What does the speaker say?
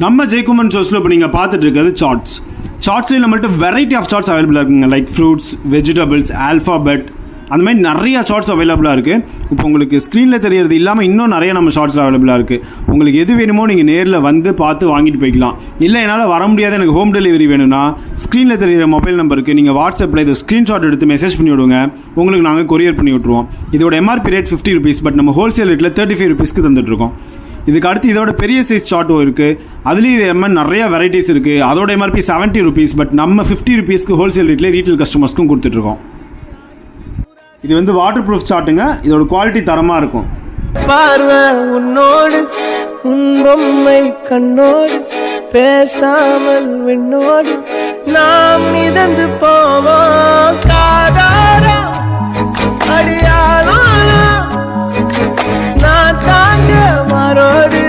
நம்ம ஜெயக்குமன் ஷோஸில் இப்போ நீங்கள் பார்த்துட்டு இருக்கிறது சார்ட்ஸ்லேயே நம்மள்ட்ட வெரைட்டி ஆஃப் சார்ட்ஸ் அவைலபிளாக இருக்குங்க. லைக் ஃப்ரூட்ஸ், வெஜிடபிள்ஸ், ஆல்ஃபாபெட், அந்த மாதிரி நிறைய ஷார்ட்ஸ் அவைலபிளாக இருக்குது. இப்போ உங்களுக்கு ஸ்க்ரீனில் தெரியறது இல்லாமல் இன்னும் நிறைய நம்ம ஷார்ட்ஸில் அவைலபிளாக இருக்குது. உங்களுக்கு எது வேணுமோ நீங்கள் நேரில் வந்து பார்த்து வாங்கிட்டு போய்க்கலாம். இல்லை என்னால் வர முடியாது, எனக்கு ஹோம் டெலிவரி வேணும்னா ஸ்க்ரீனில் தெரியிற மொபைல் நம்பருக்கு நீங்கள் வாட்ஸ்அப்பில் இதை ஸ்க்ரீன்ஷாட் எடுத்து மெசேஜ் பண்ணி விடுங்க. உங்களுக்கு நாங்கள் கொரியர் பண்ணி விட்ருவோம். இதோட எம்ஆர்பி ரேட் 50 rupees, பட் நம்ம ஹோல்சேல் ரேட்டில் 35 rupeesக்கு தந்துட்டுருக்கோம். இதுக்கு அடுத்து இதோட பெரிய சைஸ் சார்ட்டும் இருக்குது. அதுலேயும் இது நிறைய வெரைட்டிஸ் இருக்குது. அதோட எம்ஆர்பி 70 rupees, பட் நம்ம 50 rupeesக்கு ஹோல்சேல் ரேட்டில் ரீட்டைல் கஸ்டமர்ஸ்க்கும் கொடுத்துட்ருக்கோம். இது வந்து வாட்டர் ப்ரூஃப் சார்ட்டுங்க. இதோட குவாலிட்டி தரமாக இருக்கும். பார்வை உன்னோடு உன் பொம்மை கண்ணோடு பேசாமல் விண்ணோடு நாம் மிதந்து போவோம். காதாரா அடியாளோ நான் தாங்க மாறோடு